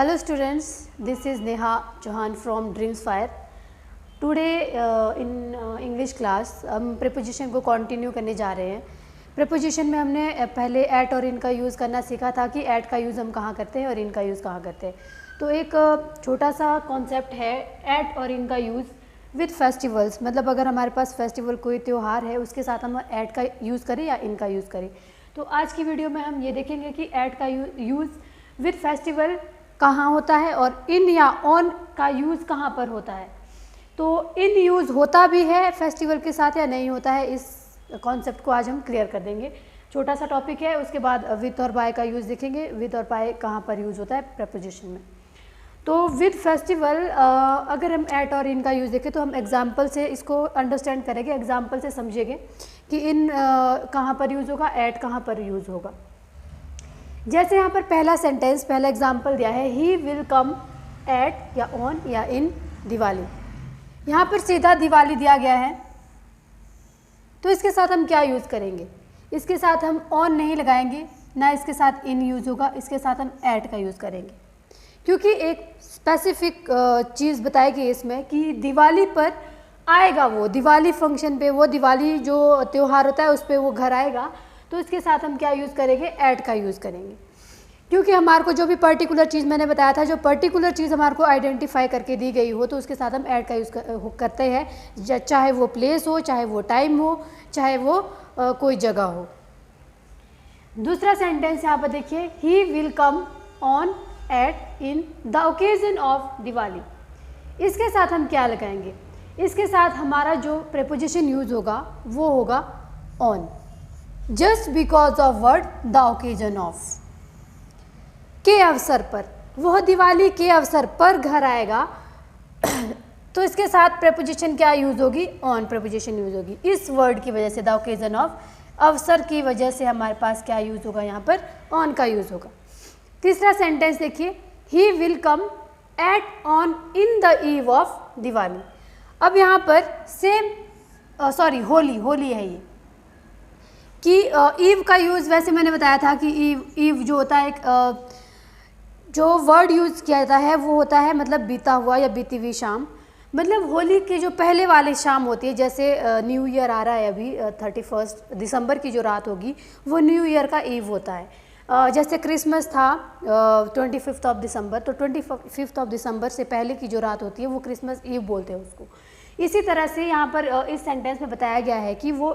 Hello students, this is Neha Chauhan from Dreams Fire. Today in English class हम preposition को continue करने जा रहे हैं. preposition में हमने पहले at और in का यूज़ करना सीखा था कि at का यूज़ हम कहाँ करते हैं और in का यूज़ कहाँ करते हैं. तो एक छोटा सा कॉन्सेप्ट है at और in का यूज़ विथ फेस्टिवल्स, मतलब अगर हमारे पास फेस्टिवल कोई त्यौहार है उसके साथ हम at का यूज़ करें या in का यूज़ करें. तो आज की वीडियो में हम ये देखेंगे कि at का यूज़ विथ फेस्टिवल कहाँ होता है और इन या ऑन का यूज़ कहाँ पर होता है. तो इन यूज़ होता भी है फेस्टिवल के साथ या नहीं होता है, इस कॉन्सेप्ट को आज हम क्लियर कर देंगे. छोटा सा टॉपिक है. उसके बाद विथ और बाय का यूज़ देखेंगे. विथ और बाय कहाँ पर यूज़ होता है प्रेपोजिशन में. तो विथ फेस्टिवल अगर हम एट और इन का यूज़ देखें तो हम एग्जाम्पल से इसको अंडरस्टैंड करेंगे, एग्जाम्पल से समझेंगे कि इन कहाँ पर यूज़ होगा, एट कहाँ पर यूज़ होगा. जैसे यहाँ पर पहला सेंटेंस, पहला एग्जाम्पल दिया है, ही विल कम एट या ऑन या इन दिवाली. यहाँ पर सीधा दिवाली दिया गया है, तो इसके साथ हम क्या यूज़ करेंगे. इसके साथ हम ऑन नहीं लगाएंगे, ना इसके साथ इन यूज़ होगा, इसके साथ हम एट का यूज़ करेंगे. क्योंकि एक स्पेसिफिक चीज़ बताई गई इसमें कि दिवाली पर आएगा, वो दिवाली फंक्शन पे, वो दिवाली जो त्यौहार होता है उस पर वो घर आएगा. तो इसके साथ हम क्या यूज़ करेंगे, ऐट का यूज़ करेंगे. क्योंकि हमारे को जो भी पर्टिकुलर चीज़ मैंने बताया था, जो पर्टिकुलर चीज़ हमारे को आइडेंटिफाई करके दी गई हो तो उसके साथ हम ऐट का यूज़ करते हैं, चाहे वो प्लेस हो, चाहे वो टाइम हो, चाहे वो कोई जगह हो. दूसरा सेंटेंस यहाँ पर देखिए, he will come on at in the occasion of Diwali. इसके साथ हम क्या लगाएंगे, इसके साथ हमारा जो प्रेपोजिशन यूज़ होगा वो होगा on. Just because of word the occasion of, के अवसर पर, वह दिवाली के अवसर पर घर आएगा. तो इसके साथ प्रेपोजिशन क्या यूज़ होगी, ऑन प्रेपोजिशन यूज़ होगी. इस वर्ड की वजह से, द ओकेजन ऑफ, अवसर की वजह से हमारे पास क्या यूज़ होगा, यहाँ पर ऑन का यूज़ होगा. तीसरा सेंटेंस देखिए, he will come at on in the eve of Diwali. अब यहाँ पर सेम होली है ये, कि ईव का यूज़ वैसे मैंने बताया था कि ईव जो होता है, एक जो वर्ड यूज़ किया जाता है वो होता है मतलब बीता हुआ या बीती हुई शाम. मतलब होली के जो पहले वाली शाम होती है, जैसे न्यू ईयर आ रहा है अभी, 31 दिसंबर की जो रात होगी वो न्यू ईयर का ईव होता है. जैसे क्रिसमस था 25 ऑफ दिसंबर, तो 25 ऑफ दिसंबर से पहले की जो रात होती है वो क्रिसमस ईव बोलते हैं उसको. इसी तरह से यहाँ पर इस सेंटेंस में बताया गया है कि वो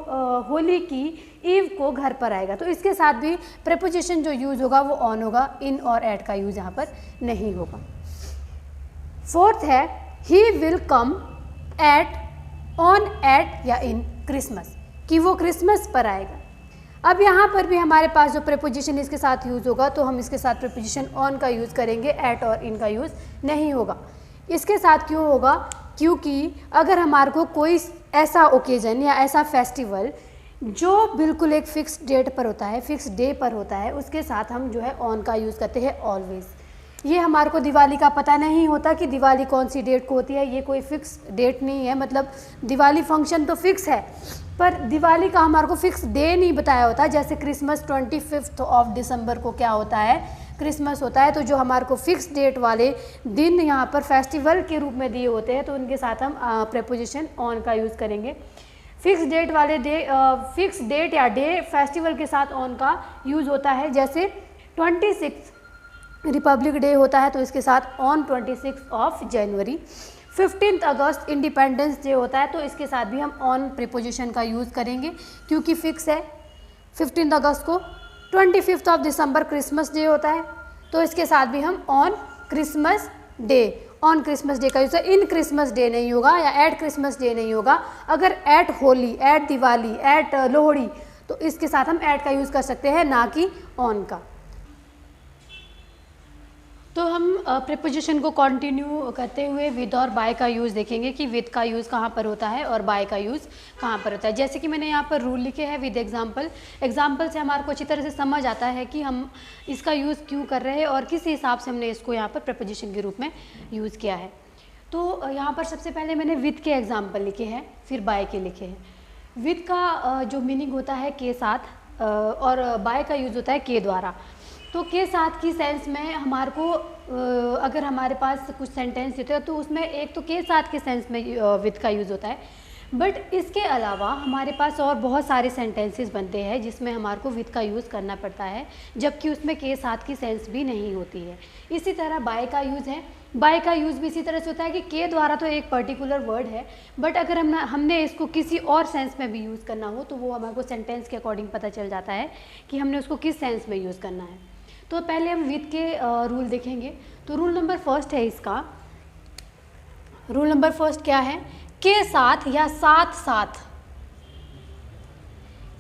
होली की ईव को घर पर आएगा. तो इसके साथ भी प्रेपोजिशन जो यूज़ होगा वो ऑन होगा, इन और एट का यूज़ यहाँ पर नहीं होगा. फोर्थ है, he will come at on at या इन क्रिसमस, कि वो क्रिसमस पर आएगा. अब यहाँ पर भी हमारे पास जो प्रेपोजिशन इसके साथ यूज़ होगा तो हम इसके साथ प्रेपोजिशन ऑन का यूज़ करेंगे, एट और इन का यूज़ नहीं होगा. इसके साथ क्यों होगा, क्योंकि अगर हमारे को कोई ऐसा ओकेजन या ऐसा फेस्टिवल जो बिल्कुल एक फ़िक्स डेट पर होता है, फ़िक्स डे पर होता है, उसके साथ हम जो है ऑन का यूज़ करते हैं ऑलवेज़. ये हमारे को दिवाली का पता नहीं होता कि दिवाली कौन सी डेट को होती है, ये कोई फ़िक्स डेट नहीं है. मतलब दिवाली फंक्शन तो फिक्स है पर दिवाली का हमारे को फिक्स डे नहीं बताया होता. जैसे क्रिसमस 25 ऑफ दिसंबर को क्या होता है, क्रिसमस होता है. तो जो हमारे को फिक्स डेट वाले दिन यहाँ पर फेस्टिवल के रूप में दिए होते हैं तो उनके साथ हम प्रेपोजिशन ऑन का यूज़ करेंगे. फिक्स डेट वाले फिक्स डेट या डे फेस्टिवल के साथ ऑन का यूज़ होता है. जैसे 26 रिपब्लिक डे होता है तो इसके साथ on 26 of January. 15 August independence day होता है तो इसके साथ भी हम ऑन प्रीपोजिशन का यूज़ करेंगे क्योंकि फिक्स है 15 अगस्त को. 25 ऑफ दिसंबर क्रिसमस डे होता है तो इसके साथ भी हम on Christmas day, on Christmas day का यूज़ है. इन क्रिसमस डे नहीं होगा या एट क्रिसमस डे नहीं होगा. अगर at Holi, at Diwali, at Lohri, तो इसके साथ हम एट का यूज़ कर सकते हैं, ना कि ऑन का. तो हम प्रीपोजिशन को कंटिन्यू करते हुए विद और बाय का यूज़ देखेंगे कि विद का यूज़ कहाँ पर होता है और बाय का यूज़ कहाँ पर होता है. जैसे कि मैंने यहाँ पर रूल लिखे हैं विद एग्जाम्पल. एग्जाम्पल से हमारे को अच्छी तरह से समझ आता है कि हम इसका यूज़ क्यों कर रहे हैं और किस हिसाब से हमने इसको यहाँ पर प्रीपोजिशन के रूप में यूज़ किया है. तो यहाँ पर सबसे पहले मैंने विद के एग्जाम्पल लिखे हैं, फिर बाय के लिखे हैं. विद का जो मीनिंग होता है के साथ और बाय का यूज़ होता है के द्वारा. तो के साथ की सेंस में हमारे को अगर हमारे पास कुछ सेंटेंस होते हैं तो उसमें एक तो के साथ के सेंस में विद का यूज़ होता है, बट इसके अलावा हमारे पास और बहुत सारे सेंटेंसेस बनते हैं जिसमें हमारे को विद का यूज़ करना पड़ता है, जबकि उसमें के साथ की सेंस भी नहीं होती है। इसी तरह बाय का यूज़ है, बाय का यूज़ भी इसी तरह से होता है कि के द्वारा तो एक पर्टिकुलर वर्ड है, बट अगर हमने इसको किसी और सेंस में भी यूज़ करना हो तो वो हमारे को सेंटेंस के अकॉर्डिंग पता चल जाता है कि हमने उसको किस सेंस में यूज़ करना है। तो पहले हम विद के रूल देखेंगे। तो रूल नंबर फर्स्ट है इसका, रूल नंबर फर्स्ट क्या है, के साथ या साथ साथ,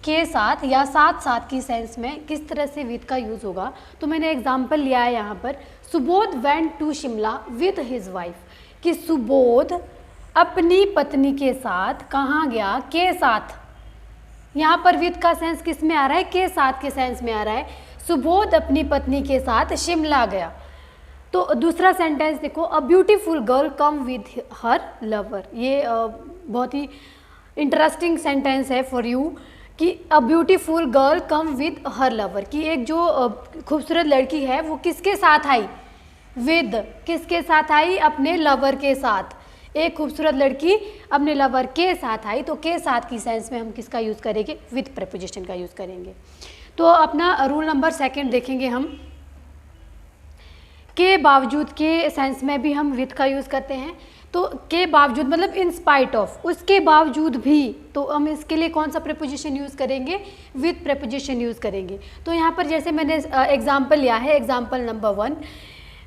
के साथ या साथ साथ की सेंस में किस तरह से विद का यूज़ होगा। तो मैंने एग्जाम्पल लिया है यहाँ पर, Subodh went to Shimla with his wife, कि सुबोध अपनी पत्नी के साथ कहाँ गया, के साथ। यहाँ पर विद का सेंस किस में आ रहा है, के साथ के सेंस में आ रहा है। सुबोध अपनी पत्नी के साथ शिमला गया। तो दूसरा सेंटेंस देखो, a beautiful girl come with her lover. ये बहुत ही इंटरेस्टिंग सेंटेंस है फॉर यू कि a beautiful girl come with her lover, कि एक जो खूबसूरत लड़की है वो किसके साथ आई, विद, किसके साथ आई, अपने लवर के साथ। एक खूबसूरत लड़की अपने लवर के साथ आई, तो के साथ की सेंस में हम किसका यूज़ करेंगे, विद प्रीपोजिशन का यूज़ करेंगे। तो अपना रूल नंबर सेकंड देखेंगे हम, के बावजूद के सेंस में भी हम विद का यूज़ करते हैं। तो के बावजूद मतलब इन स्पाइट ऑफ, उसके बावजूद भी, तो हम इसके लिए कौन सा प्रीपोजिशन यूज़ करेंगे, विद प्रीपोजिशन यूज़ करेंगे। तो यहाँ पर जैसे मैंने एग्जाम्पल लिया है, example number 1,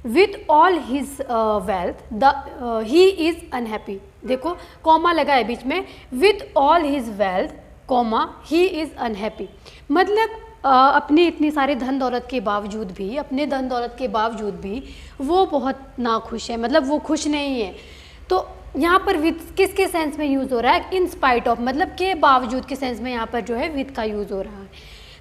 with all his wealth he is unhappy. देखो कॉमा लगा है बीच में, with all his wealth comma he is unhappy, मतलब अपनी इतनी सारी धन दौलत के बावजूद भी, अपने धन दौलत के बावजूद भी वो बहुत नाखुश है, मतलब वो खुश नहीं है। तो यहाँ पर विद किसके सेंस में यूज़ हो रहा है, इन स्पाइट ऑफ, मतलब के बावजूद के सेंस में यहाँ पर जो है विद का यूज़ हो रहा है।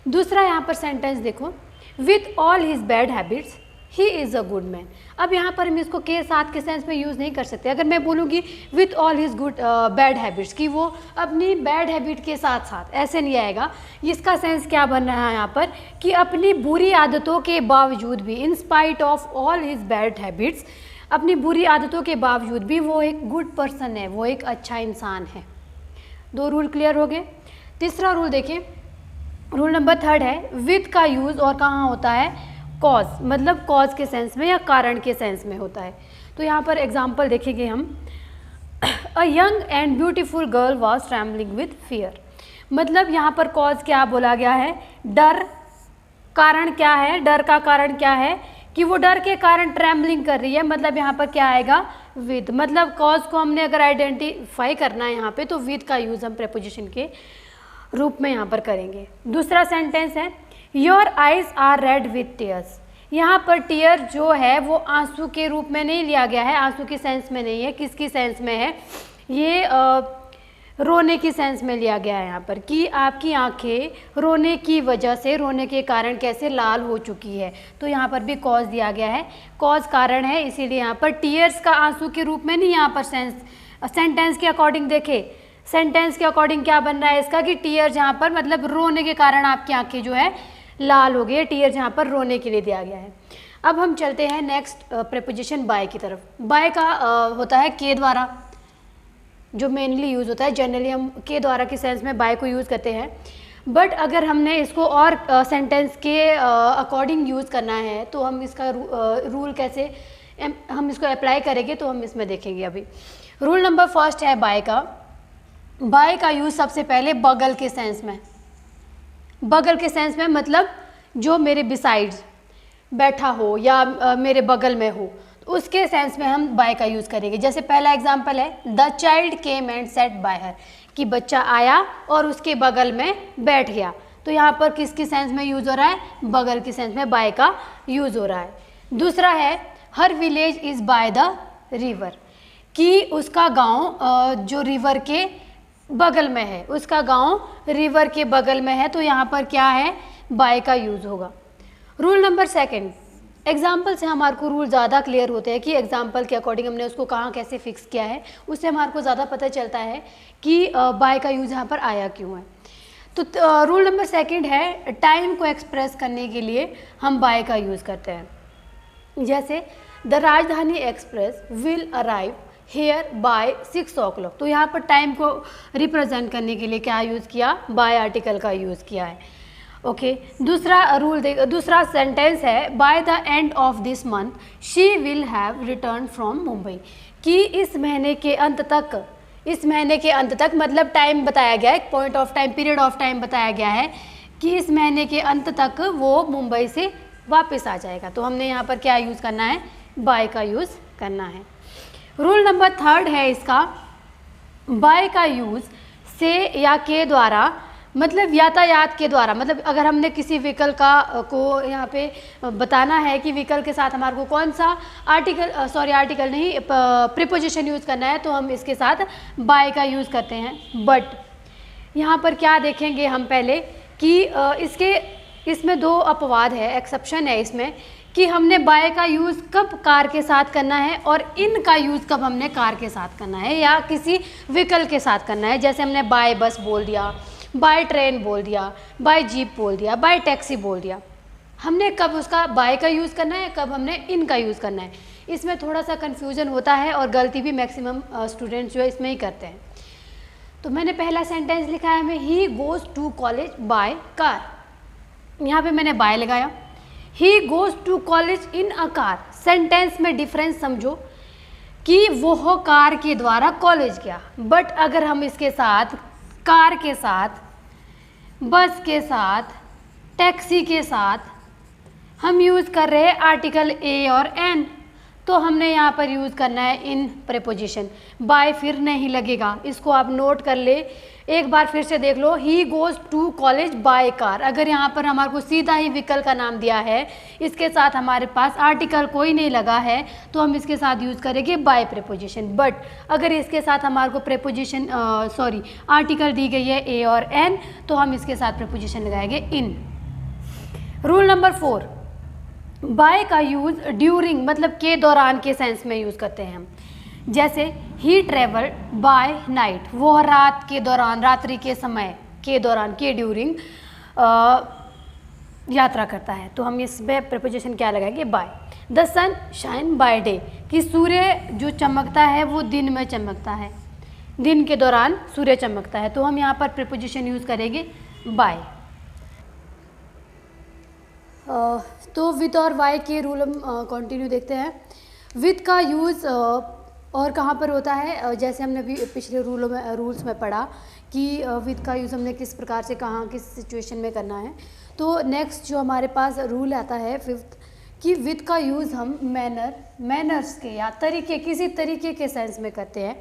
दूसरा यहाँ पर सेंटेंस देखो, with all his bad habits he is a good man. अब यहाँ पर हम इसको के साथ के सेंस में यूज़ नहीं कर सकते। अगर मैं बोलूँगी with all his good bad habits, कि वो अपनी बैड हैबिट के साथ साथ, ऐसे नहीं आएगा। इसका सेंस क्या बन रहा है यहाँ पर, कि अपनी बुरी आदतों के बावजूद भी, in spite of all his bad habits, अपनी बुरी आदतों के बावजूद भी वो एक गुड पर्सन है, वो एक अच्छा इंसान है। 2 रूल क्लियर हो गए। तीसरा रूल देखिए, रूल नंबर 3 है, विद का यूज़ और कहाँ होता है, कॉज, मतलब कॉज के सेंस में या कारण के सेंस में होता है। तो यहाँ पर एग्जाम्पल देखेंगे हम, a young and beautiful girl was trembling with fear, मतलब यहाँ पर कॉज क्या बोला गया है, डर। कारण क्या है, डर का कारण क्या है, कि वो डर के कारण ट्रैम्बलिंग कर रही है, मतलब यहाँ पर क्या आएगा, विद। मतलब कॉज को हमने अगर आइडेंटिफाई करना है यहाँ पे, तो विद का यूज़ हम प्रीपोजिशन के रूप में यहाँ पर करेंगे। दूसरा सेंटेंस है, your eyes are red with tears. यहाँ पर टीयर जो है वो आंसू के रूप में नहीं लिया गया है, आंसू की सेंस में नहीं है। किसकी सेंस में है, ये रोने की सेंस में लिया गया है यहाँ पर, कि आपकी आंखें रोने की वजह से, रोने के कारण कैसे लाल हो चुकी है। तो यहाँ पर भी कॉज दिया गया है, कॉज कारण है, इसीलिए यहाँ पर टीयर्स का आंसू के रूप में नहीं, यहाँ पर सेंटेंस के अकॉर्डिंग देखे, सेंटेंस के अकॉर्डिंग क्या बन रहा है इसका, कि टीयर जहाँ पर मतलब रोने के कारण आपकी आंखें जो है लाल हो गई, टीयर जहाँ पर रोने के लिए दिया गया है। अब हम चलते हैं नेक्स्ट प्रीपोजिशन बाय की तरफ। बाय का होता है के द्वारा, जो मेनली यूज़ होता है, जनरली हम के द्वारा के सेंस में बाय को यूज़ करते हैं। बट अगर हमने इसको और सेंटेंस के अकॉर्डिंग यूज़ करना है तो हम इसका रूल कैसे हम इसको अप्लाई करेंगे, तो हम इसमें देखेंगे अभी। रूल नंबर 1 है बाय का। बाय का यूज़ सबसे पहले बगल के सेंस में, बगल के सेंस में मतलब जो मेरे बिसाइड्स बैठा हो या मेरे बगल में हो, तो उसके सेंस में हम बाय का यूज़ करेंगे। जैसे पहला एग्जांपल है, the child came and set bye हर, कि बच्चा आया और उसके बगल में बैठ गया। तो यहाँ पर किसकी सेंस में यूज़ हो रहा है, बगल की सेंस में बाय का यूज़ हो रहा है। दूसरा है, her village is by the river, कि उसका गाँव जो रिवर के बगल में है, उसका गांव रिवर के बगल में है। तो यहाँ पर क्या है, बाय का यूज़ होगा। रूल नंबर 2, एग्जाम्पल से हमारे को रूल ज़्यादा क्लियर होते हैं, कि एग्जाम्पल के अकॉर्डिंग हमने उसको कहाँ कैसे फिक्स किया है, उससे हमारे को ज़्यादा पता चलता है कि बाय का यूज़ यहाँ पर आया क्यों है। तो रूल नंबर सेकंड है, टाइम को एक्सप्रेस करने के लिए हम बाय का यूज़ करते हैं। जैसे the Rajdhani express will arrive here by 6 o'clock, तो यहाँ पर टाइम को रिप्रेजेंट करने के लिए क्या यूज़ किया, बाय आर्टिकल का यूज़ किया है। ओके, दूसरा सेंटेंस है, by the end of this month she will have return from Mumbai, कि इस महीने के अंत तक मतलब टाइम बताया गया है, point of time, period of time बताया गया है कि इस महीने के अंत तक वो मुंबई से वापस आ जाएगा। तो हमने यहाँ पर क्या यूज़ करना है, बाय का यूज़ करना है। रूल नंबर थर्ड है इसका, बाय का यूज़ से या के द्वारा, मतलब यातायात के द्वारा, मतलब अगर हमने किसी व्हीकल को यहाँ पे बताना है कि व्हीकल के साथ हमारे को कौन सा आर्टिकल नहीं प्रीपोजिशन यूज़ करना है, तो हम इसके साथ बाय का यूज़ करते हैं। बट यहाँ पर क्या देखेंगे हम पहले कि इसमें 2 अपवाद है, एक्सेप्शन है इसमें, कि हमने बाय का यूज़ कब कार के साथ करना है और इन का यूज़ कब हमने कार के साथ करना है या किसी व्हीकल के साथ करना है। जैसे हमने बाय बस बोल दिया, बाय ट्रेन बोल दिया, बाय जीप बोल दिया, बाय टैक्सी बोल दिया, हमने कब उसका बाय का यूज़ करना है, कब हमने इन का यूज़ करना है। इसमें थोड़ा सा कन्फ्यूज़न होता है और गलती भी मैक्सिमम स्टूडेंट्स जो है इसमें ही करते हैं। तो मैंने पहला सेंटेंस लिखा है मैं, he goes to college by car, यहाँ पे मैंने बाय लगाया। He goes to college in a car, sentence में डिफरेंस समझो कि वो कार के द्वारा कॉलेज गया, बट अगर हम इसके साथ कार के साथ, बस के साथ, टैक्सी के साथ हम यूज़ कर रहे हैं आर्टिकल ए और एन, तो हमने यहाँ पर यूज़ करना है इन प्रीपोजिशन, बाय फिर नहीं लगेगा। इसको आप नोट कर ले, एक बार फिर से देख लो, he goes to college by car. अगर यहाँ पर हमारे को सीधा ही व्हीकल का नाम दिया है, इसके साथ हमारे पास आर्टिकल कोई नहीं लगा है, तो हम इसके साथ यूज़ करेंगे बाय प्रीपोजिशन। बट अगर इसके साथ हमारे को प्रीपोजिशन आर्टिकल दी गई है ए और एन, तो हम इसके साथ प्रीपोजिशन लगाएंगे इन। रूल नंबर 4, बाय का यूज़ ड्यूरिंग मतलब के दौरान के सेंस में यूज़ करते हैं हम। जैसे ही ट्रेवल्ड बाय नाइट, वो रात के दौरान, रात्रि के समय के दौरान, के ड्यूरिंग यात्रा करता है, तो हम इसमें प्रीपोजिशन क्या लगाएंगे, by. The sun shine by day, कि सूर्य जो चमकता है वो दिन में चमकता है, दिन के दौरान सूर्य चमकता है, तो हम यहाँ पर प्रीपोजिशन यूज़ करेंगे बाय। तो विथ और वाई के रूल हम कंटिन्यू देखते हैं। विथ का यूज़ और कहाँ पर होता है, जैसे हमने अभी पिछले रूल्स में पढ़ा कि विथ का यूज़ हमने किस प्रकार से कहाँ किस सिचुएशन में करना है। तो नेक्स्ट जो हमारे पास रूल आता है 5th, कि विथ का यूज़ हम मैनर्स के या तरीके, किसी तरीके के सेंस में करते हैं।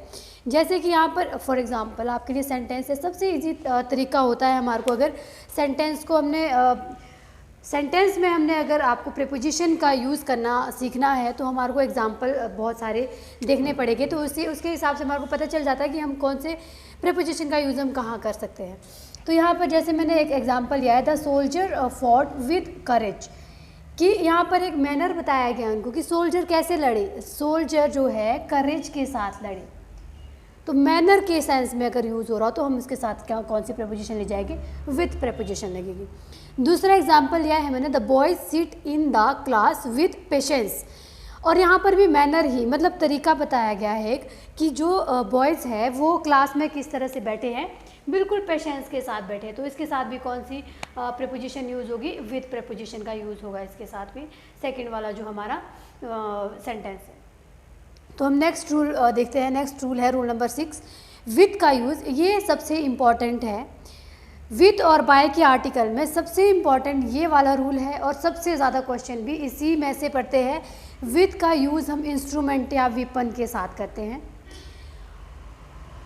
जैसे कि यहाँ पर फॉर एग्जांपल आपके लिए सेंटेंस है, सबसे इजी तरीका होता है हमारे को, अगर सेंटेंस में हमने अगर आपको प्रीपोजिशन का यूज़ करना सीखना है, तो हमारे को एग्जांपल बहुत सारे देखने पड़ेंगे, तो उसके हिसाब से हमारे को पता चल जाता है कि हम कौन से प्रीपोजिशन का यूज़ हम कहाँ कर सकते हैं। तो यहाँ पर जैसे मैंने एक एग्जांपल लिया है, the soldier fought with courage, कि यहाँ पर एक मैनर बताया गया उनको कि सोल्जर कैसे लड़े, सोल्जर जो है करेज के साथ लड़े। तो मैनर के सेंस में अगर यूज़ हो रहा हो तो हम इसके साथ कौन सी प्रीपोजिशन ले जाएंगे, विथ प्रीपोजिशन लगेगी। दूसरा एग्जांपल लिया है मैंने, the boys sit in the class with patience, और यहाँ पर भी मैनर ही मतलब तरीका बताया गया है कि जो बॉयज़ है वो क्लास में किस तरह से बैठे हैं, बिल्कुल पेशेंस के साथ बैठे। तो इसके साथ भी कौन सी प्रीपोजिशन यूज़ होगी, विथ प्रीपोजिशन का यूज़ होगा इसके साथ भी, सेकेंड वाला जो हमारा सेंटेंस है। तो हम नेक्स्ट रूल देखते हैं। नेक्स्ट रूल है रूल नंबर 6, विथ का यूज़, ये सबसे इम्पॉर्टेंट है। विथ और बाय के आर्टिकल में सबसे इम्पॉर्टेंट ये वाला रूल है और सबसे ज़्यादा क्वेश्चन भी इसी में से पढ़ते हैं। विथ का यूज़ हम इंस्ट्रूमेंट या वेपन के साथ करते हैं।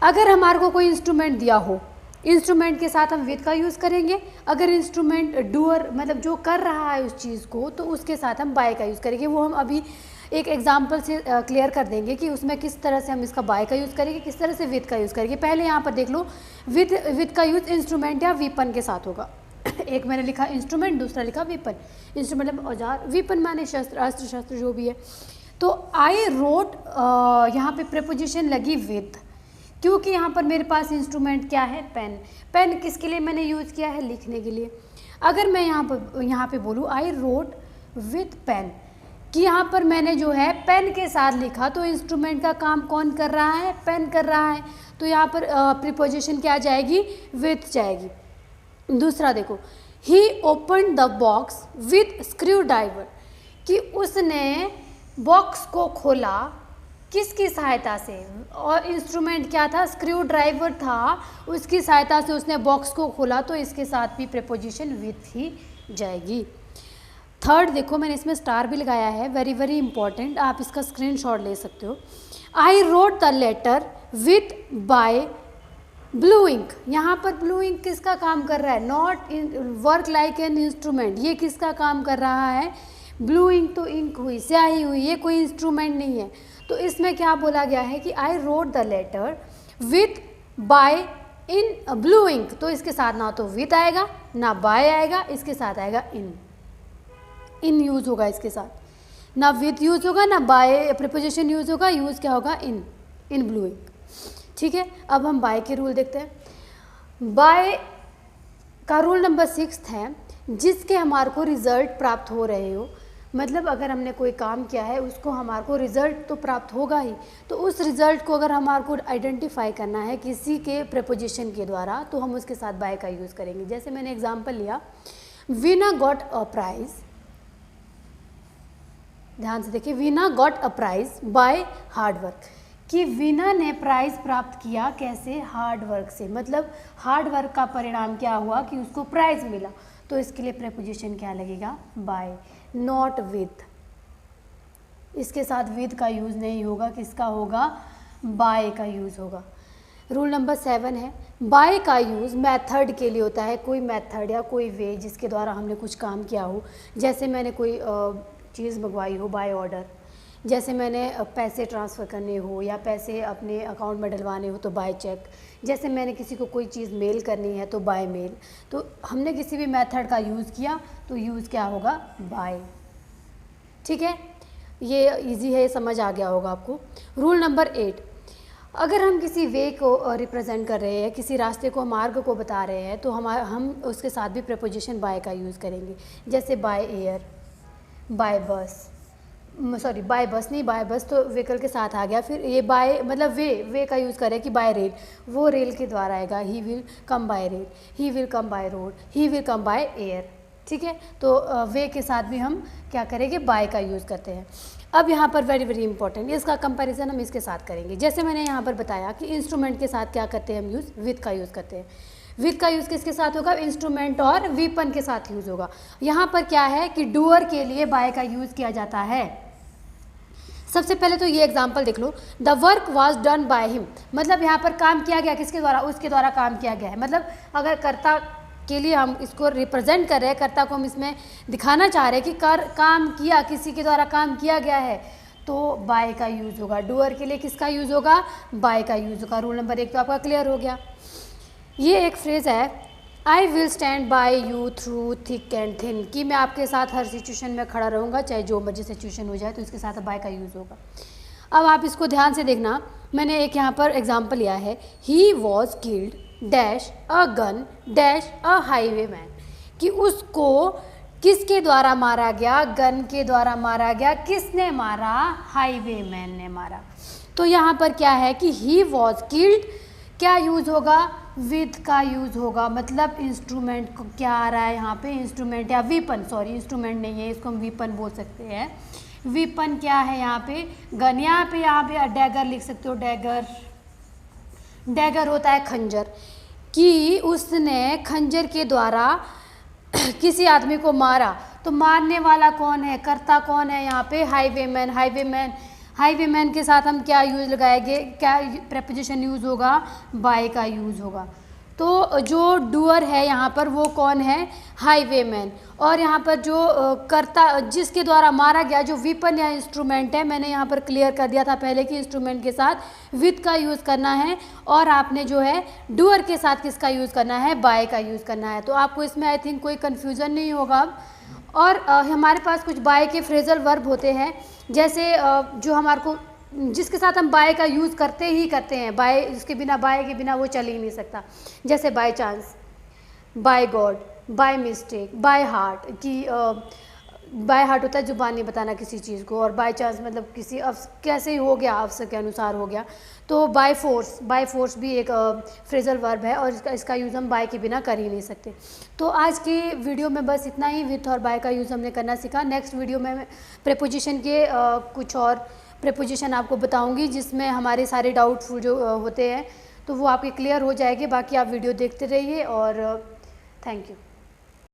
अगर हमारे को कोई इंस्ट्रूमेंट दिया हो, इंस्ट्रूमेंट के साथ हम विथ का यूज़ करेंगे। अगर इंस्ट्रूमेंट डूअर मतलब जो कर रहा है उस चीज़ को, तो उसके साथ हम बाय का यूज़ करेंगे। वो हम अभी एक एग्जाम्पल से क्लियर कर देंगे कि उसमें किस तरह से हम इसका बाय का यूज़ करेंगे, किस तरह से विथ का यूज़ करेंगे। पहले यहाँ पर देख लो, विथ का यूज़ इंस्ट्रूमेंट या वेपन के साथ होगा। एक मैंने लिखा इंस्ट्रूमेंट, दूसरा लिखा वेपन। इंस्ट्रूमेंट मतलब औजार, वेपन माने शस्त्र, अस्त्र शस्त्र जो भी है। तो आई रोट, यहाँ पे प्रीपोजिशन लगी विथ, क्योंकि यहाँ पर मेरे पास इंस्ट्रूमेंट क्या है, पेन। पेन किसके लिए मैंने यूज़ किया है, लिखने के लिए। अगर मैं यहाँ पे बोलूँ आई रोट विथ पेन, कि यहाँ पर मैंने जो है पेन के साथ लिखा, तो इंस्ट्रूमेंट का काम कौन कर रहा है, पेन कर रहा है। तो यहाँ पर प्रीपोजिशन क्या जाएगी, विथ जाएगी। दूसरा देखो, he open the box with screw driver, कि उसने बॉक्स को खोला किसकी सहायता से, और इंस्ट्रूमेंट क्या था, स्क्रू ड्राइवर था, उसकी सहायता से उसने बॉक्स को खोला, तो इसके साथ भी प्रीपोजिशन विथ ही जाएगी। थर्ड देखो, मैंने इसमें स्टार भी लगाया है, वेरी वेरी इंपॉर्टेंट, आप इसका स्क्रीनशॉट ले सकते हो। I wrote the letter with by blue ink, यहाँ पर ब्लू इंक किसका काम कर रहा है, not work like an instrument, ये किसका काम कर रहा है, ब्लू इंक तो इंक हुई, स्याही हुई, ये कोई इंस्ट्रूमेंट नहीं है। तो इसमें क्या बोला गया है कि I wrote the letter with by in blue ink, तो इसके साथ ना तो विथ आएगा ना बाय आएगा, इसके साथ आएगा इन यूज़ होगा, इसके साथ ना विथ यूज़ होगा ना बाय प्रीपोजिशन यूज़ होगा, यूज़ क्या होगा, इन ब्लू इंक। ठीक है, अब हम बाय के रूल देखते हैं। बाय का रूल नंबर 6 है, जिसके हमारे को रिज़ल्ट प्राप्त हो रहे हो, मतलब अगर हमने कोई काम किया है उसको हमारे को रिज़ल्ट तो प्राप्त होगा ही, तो उस रिज़ल्ट को अगर हमारे को आइडेंटिफाई करना है किसी के प्रीपोजिशन के द्वारा, तो हम उसके साथ बाय का यूज़ करेंगे। जैसे मैंने एग्जांपल लिया, वीना गॉट अ प्राइज़, ध्यान से देखिए, Veena got a prize by hard work, कि वीना ने प्राइज़ प्राप्त किया कैसे, हार्ड वर्क से, मतलब हार्ड वर्क का परिणाम क्या हुआ कि उसको प्राइज़ मिला, तो इसके लिए प्रीपोजिशन क्या लगेगा, बाय, नॉट विथ, इसके साथ विथ का यूज़ नहीं होगा, किसका होगा, बाय का यूज़ होगा। रूल नंबर 7 है, बाय का यूज़ मेथड के लिए होता है, कोई मेथड या कोई वे जिसके द्वारा हमने कुछ काम किया हो, जैसे मैंने कोई चीज़ मंगवाई हो बाय ऑर्डर, जैसे मैंने पैसे ट्रांसफ़र करने हो या पैसे अपने अकाउंट में डलवाने हो तो बाय चेक, जैसे मैंने किसी को कोई चीज़ मेल करनी है तो बाय मेल, तो हमने किसी भी मेथड का यूज़ किया तो यूज़ क्या होगा, बाय। ठीक है, ये इजी है, समझ आ गया होगा आपको। रूल नंबर 8, अगर हम किसी वे को रिप्रेजेंट कर रहे हैं, किसी रास्ते को, मार्ग को बता रहे हैं, तो हम उसके साथ भी प्रीपोजिशन बाय का यूज़ करेंगे। जैसे बाय एयर, बाय बस, सॉरी बाय बस नहीं, बाय बस तो व्हीकल के साथ आ गया, फिर ये बाय मतलब वे का यूज़ करें कि बाय रेल, वो रेल के द्वारा आएगा, ही will come by rail, he will come by road, he will come by air. ठीक है, तो वे के साथ भी हम क्या करेंगे, बाय का यूज़ करते हैं। अब यहाँ पर वेरी वेरी इंपॉर्टेंट, इसका कंपैरिजन हम इसके साथ करेंगे। जैसे मैंने यहाँ पर बताया कि इंस्ट्रूमेंट के साथ क्या करते हैं हम यूज़, विथ का यूज़ करते हैं। विथ का यूज़ किसके साथ होगा, इंस्ट्रूमेंट और वीपन के साथ यूज़ होगा। यहाँ पर क्या है कि डूअर के लिए बाय का यूज़ किया जाता है। सबसे पहले तो ये एग्जाम्पल देख लो, the work was done by him, मतलब यहाँ पर काम किया गया किसके द्वारा, उसके द्वारा काम किया गया है। मतलब अगर कर्ता के लिए हम इसको रिप्रेजेंट कर रहे हैं, कर्ता को हम इसमें दिखाना चाह रहे हैं कि काम किया, किसी के द्वारा काम किया गया है, तो बाय का यूज़ होगा। डूअर के लिए किसका यूज़ होगा, बाय का यूज़ होगा। रूल नंबर 1 तो आपका क्लियर हो गया। ये एक फ्रेज़ है, I will stand by you through thick and thin, कि मैं आपके साथ हर सिचुएशन में खड़ा रहूँगा, चाहे जो मर्जी सिचुएशन हो जाए, तो इसके साथ बाय का यूज़ होगा। अब आप इसको ध्यान से देखना, मैंने एक यहाँ पर एग्जांपल लिया है, he was killed dash a gun dash a highway man, कि उसको किसके द्वारा मारा गया, गन के द्वारा मारा गया। किसने मारा, हाईवे मैन ने मारा। तो यहाँ पर क्या है कि ही वॉज किल्ड, क्या यूज़ होगा, विथ का यूज़ होगा, मतलब इंस्ट्रूमेंट को क्या आ रहा है यहाँ पे, इंस्ट्रूमेंट या वीपन, सॉरी इंस्ट्रूमेंट नहीं है, इसको हम वीपन बोल सकते हैं। वीपन क्या है यहाँ पे, गन, यहाँ पे डैगर लिख सकते हो, डैगर, डैगर होता है खंजर, कि उसने खंजर के द्वारा किसी आदमी को मारा, तो मारने वाला कौन है, कर्ता कौन है यहाँ पे, हाईवेमैन। हाईवेमैन के साथ हम क्या यूज़ लगाएंगे, क्या प्रीपोजिशन यूज़ होगा, बाय का यूज़ होगा। तो जो डूअर है यहाँ पर वो कौन है, हाईवेमैन। और यहाँ पर जो कर्ता, जिसके द्वारा मारा गया, जो वीपन या इंस्ट्रूमेंट है, मैंने यहाँ पर क्लियर कर दिया था पहले कि इंस्ट्रूमेंट के साथ विथ का यूज़ करना है, और आपने जो है डूअर के साथ किसका यूज़ करना है, बाय का यूज़ करना है। तो आपको इसमें आई थिंक कोई कन्फ्यूज़न नहीं होगा अब। और हमारे पास कुछ बाय के फ्रेजल वर्ब होते हैं, जैसे जो हमारे को जिसके साथ हम बाय का यूज़ करते ही करते हैं, बाय, इसके बिना, बाय के बिना वो चल ही नहीं सकता। जैसे by chance, by God, by mistake, by heart की बाय हार्ट होता है जुबानी बताना किसी चीज़ को, और बाय चांस मतलब किसी कैसे ही हो गया, अवसर के अनुसार हो गया। तो बाय फोर्स भी एक फ्रेजल वर्ब है, और इसका यूज़ हम बाय के बिना कर ही नहीं सकते। तो आज की वीडियो में बस इतना ही, विथ और बाय का यूज़ हमने करना सीखा। नेक्स्ट वीडियो में प्रीपोजिशन के कुछ और प्रीपोजिशन आपको बताऊंगी, जिसमें हमारे सारे डाउटफुल जो होते हैं तो वो आपके क्लियर हो जाएंगे। बाकी आप वीडियो देखते रहिए, और थैंक यू।